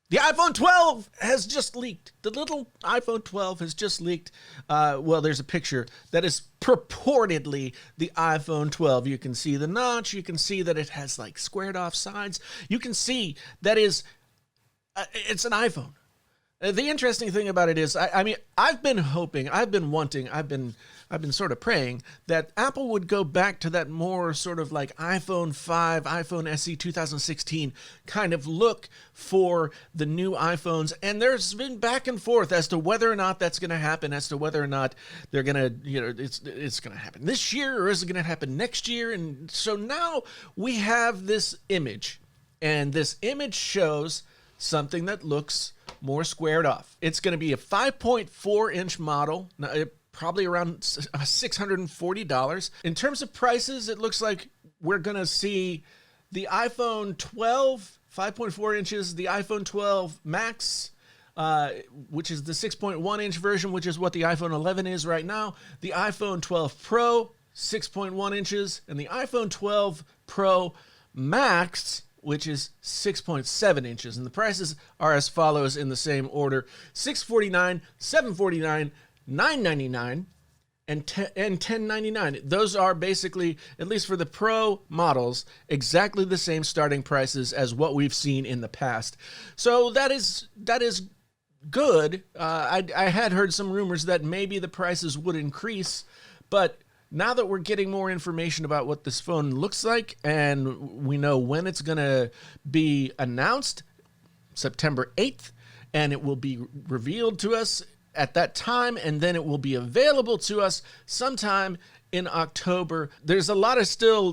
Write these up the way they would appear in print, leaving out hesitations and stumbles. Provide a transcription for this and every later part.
The iPhone 12 has just leaked. The little iPhone 12 has just leaked. Well, there's a picture that is purportedly the iPhone 12. You can see the notch. You can see that it has like squared off sides. You can see that it's an iPhone. The interesting thing about it is, I mean, I've been hoping, I've been sort of praying that Apple would go back to that more sort of like iPhone 5, iPhone SE 2016 kind of look for the new iPhones. And there's been back and forth as to whether or not that's going to happen, as to whether or not they're going to, it's going to happen this year or is it going to happen next year? And so now we have this image, and this image shows something that looks more squared off. It's going to be a 5.4 inch model, probably around $640. In terms of prices, it looks like we're going to see the iPhone 12, 5.4 inches, the iPhone 12 Max, which is the 6.1 inch version, which is what the iPhone 11 is right now, the iPhone 12 Pro, 6.1 inches, and the iPhone 12 Pro Max, which is 6.7 inches. And the prices are as follows in the same order: $649, $749, $999, and $1099. Those are basically, at least for the Pro models, exactly the same starting prices as what we've seen in the past. So that is good. I had heard some rumors that maybe the prices would increase, but now that we're getting more information about what this phone looks like, and we know when it's going to be announced, September 8th, and it will be revealed to us at that time, and then it will be available to us sometime in October. There's a lot of still,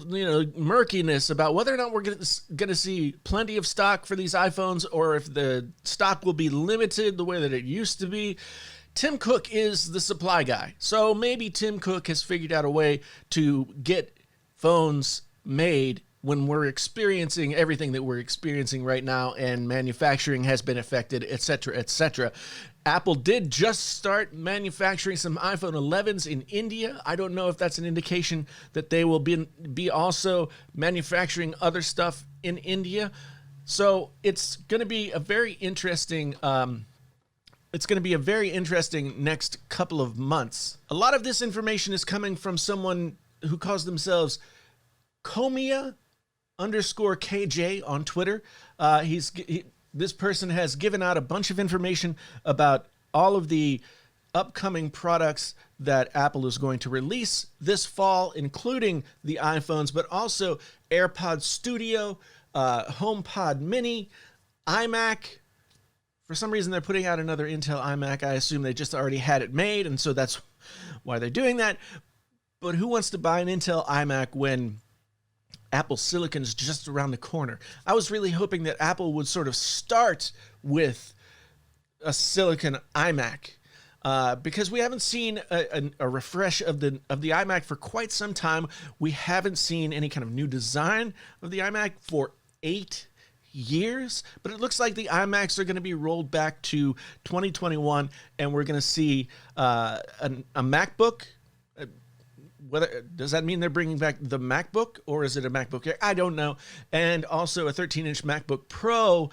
murkiness about whether or not we're going to see plenty of stock for these iPhones, or if the stock will be limited the way that it used to be. Tim Cook is the supply guy, so maybe Tim Cook has figured out a way to get phones made when we're experiencing everything that we're experiencing right now, and manufacturing has been affected, etc., etc. Apple did just start manufacturing some iPhone 11s in India. I don't know if that's an indication that they will be also manufacturing other stuff in India. So it's going to be a very interesting next couple of months. A lot of this information is coming from someone who calls themselves Komia_KJ on Twitter. This person has given out a bunch of information about all of the upcoming products that Apple is going to release this fall, including the iPhones, but also AirPods Studio, HomePod Mini, iMac. For some reason, they're putting out another Intel iMac. I assume they just already had it made, and so that's why they're doing that. But who wants to buy an Intel iMac when Apple Silicon's just around the corner? I was really hoping that Apple would sort of start with a Silicon iMac, because we haven't seen a refresh of the iMac for quite some time. We haven't seen any kind of new design of the iMac for 8 years, but it looks like the iMacs are going to be rolled back to 2021, and we're going to see a MacBook. Does that mean they're bringing back the MacBook, or is it a MacBook Air? I don't know. And also a 13-inch MacBook Pro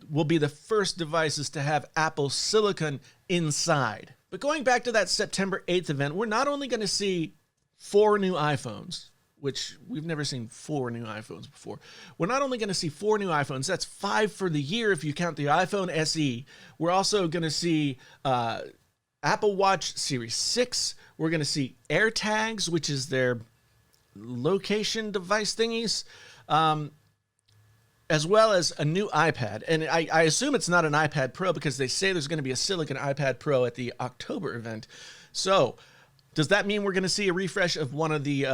will be the first devices to have Apple Silicon inside. But going back to that September 8th event, we're not only going to see 4 new iPhones, which we've never seen 4 new iPhones before. We're not only going to see 4 new iPhones, that's 5 for the year if you count the iPhone SE. We're also going to see Apple Watch Series 6. We're going to see AirTags, which is their location device thingies, as well as a new iPad. And I assume it's not an iPad Pro, because they say there's going to be a Silicon iPad Pro at the October event. So does that mean we're going to see a refresh of one of the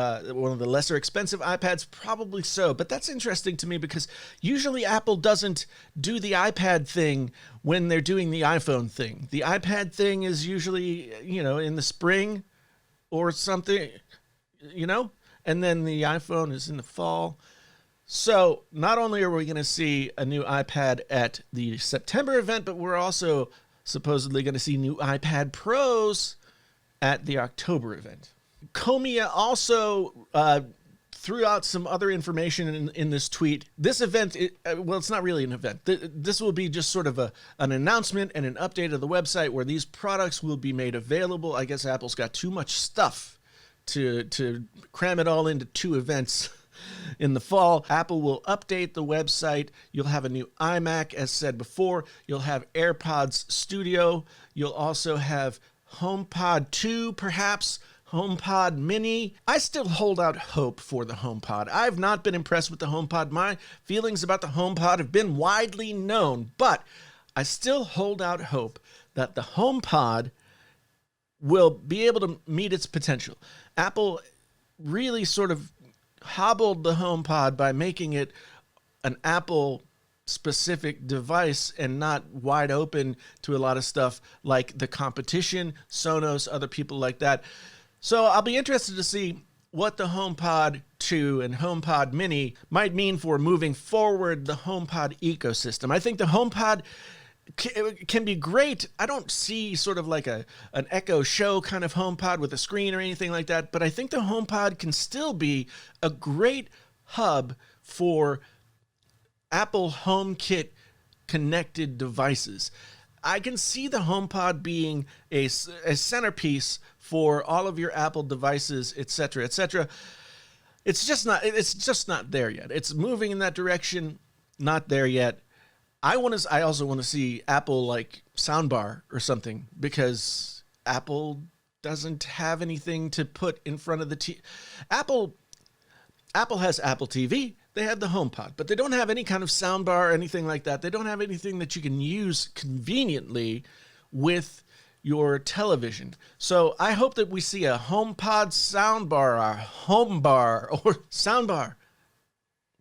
lesser expensive iPads? Probably so, but that's interesting to me because usually Apple doesn't do the iPad thing when they're doing the iPhone thing. The iPad thing is usually, in the spring or something, and then the iPhone is in the fall. So not only are we going to see a new iPad at the September event, but we're also supposedly going to see new iPad Pros at the October event. Komia also threw out some other information in this tweet. This event, well, it's not really an event. This will be just sort of an announcement and an update of the website where these products will be made available. I guess Apple's got too much stuff to cram it all into 2 events in the fall. Apple will update the website. You'll have a new iMac, as said before. You'll have AirPods Studio. You'll also have HomePod 2, perhaps HomePod Mini. I still hold out hope for the HomePod. I've not been impressed with the HomePod. My feelings about the HomePod have been widely known, but I still hold out hope that the HomePod will be able to meet its potential. Apple really sort of hobbled the HomePod by making it an Apple-specific device and not wide open to a lot of stuff like the competition, Sonos, other people like that. So I'll be interested to see what the HomePod 2 and HomePod Mini might mean for moving forward the HomePod ecosystem. I think the HomePod can be great. I don't see sort of like an Echo Show kind of HomePod with a screen or anything like that, but I think the HomePod can still be a great hub for Apple HomeKit connected devices. I can see the HomePod being a centerpiece for all of your Apple devices, etc., etc. It's just not there yet. It's moving in that direction, not there yet. I also want to see Apple like soundbar or something, because Apple doesn't have anything to put in front of the TV. Apple has Apple TV. They have the HomePod, but they don't have any kind of soundbar or anything like that. They don't have anything that you can use conveniently with your television. So I hope that we see a HomePod soundbar, or HomeBar, or soundbar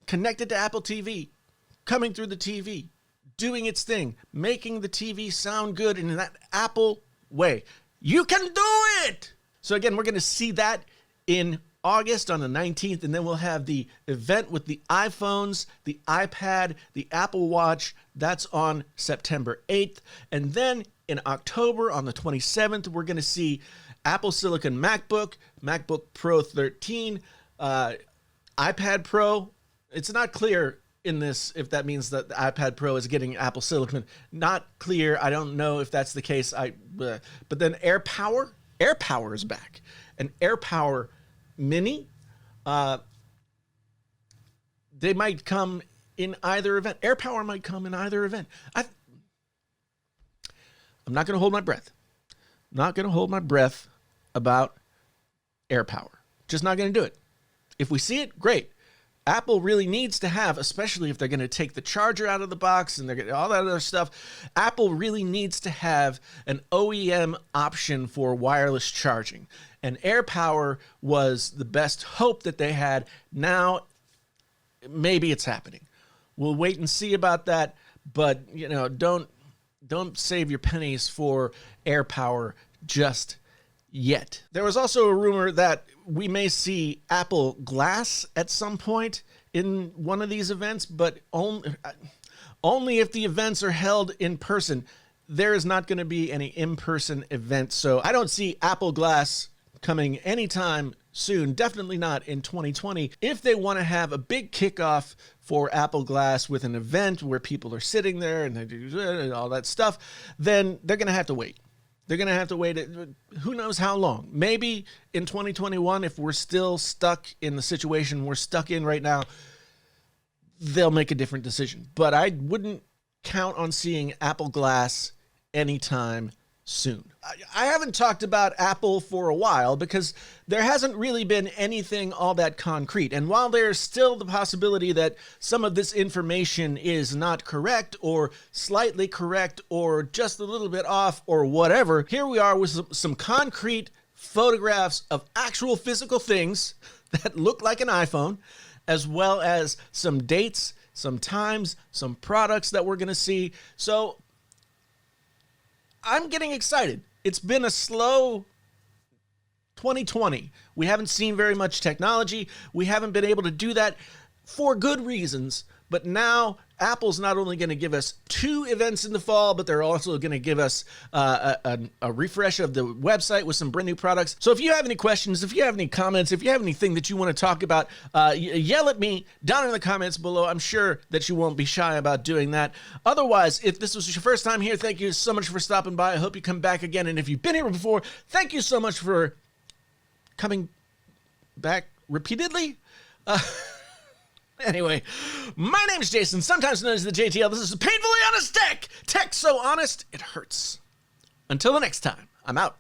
connected to Apple TV, coming through the TV, doing its thing, making the TV sound good in that Apple way. You can do it! So again, we're going to see that in August on the 19th, and then we'll have the event with the iPhones, the iPad, the Apple Watch. That's on September 8th. And then in October on the 27th, we're going to see Apple Silicon MacBook, MacBook Pro 13, iPad Pro. It's not clear in this if that means that the iPad Pro is getting Apple Silicon. Not clear. I don't know if that's the case. But then AirPower is back. And AirPower Mini, they might come in either event. AirPower might come in either event. I'm not going to hold my breath. Not going to hold my breath about AirPower. Just not going to do it. If we see it, great. Apple really needs to have, especially if they're going to take the charger out of the box and they're going to all that other stuff, Apple really needs to have an OEM option for wireless charging. And AirPower was the best hope that they had. Now, maybe it's happening. We'll wait and see about that, but don't save your pennies for AirPower just yet. There was also a rumor that we may see Apple Glass at some point in one of these events, but only if the events are held in person. There is not going to be any in-person event, so I don't see Apple Glass coming anytime soon, definitely not in 2020. If they want to have a big kickoff for Apple Glass with an event where people are sitting there and they do all that stuff, then they're going to have to wait. They're going to have to wait, who knows how long. Maybe in 2021, if we're still stuck in the situation we're stuck in right now, they'll make a different decision. But I wouldn't count on seeing Apple Glass anytime soon. I haven't talked about Apple for a while because there hasn't really been anything all that concrete. And while there's still the possibility that some of this information is not correct or slightly correct or just a little bit off or whatever, here we are with some concrete photographs of actual physical things that look like an iPhone, as well as some dates, some times, some products that we're going to see. So I'm getting excited. It's been a slow 2020. We haven't seen very much technology. We haven't been able to do that for good reasons, But now Apple's not only going to give us 2 events in the fall, but they're also going to give us a refresh of the website with some brand new products. So if you have any questions, if you have any comments, if you have anything that you want to talk about, yell at me down in the comments below. I'm sure that you won't be shy about doing that. Otherwise, if this was your first time here, thank you so much for stopping by. I hope you come back again. And if you've been here before, thank you so much for coming back repeatedly. Anyway, my name's Jason, sometimes known as the JTL. This is Painfully Honest Tech. Tech so honest, it hurts. Until the next time, I'm out.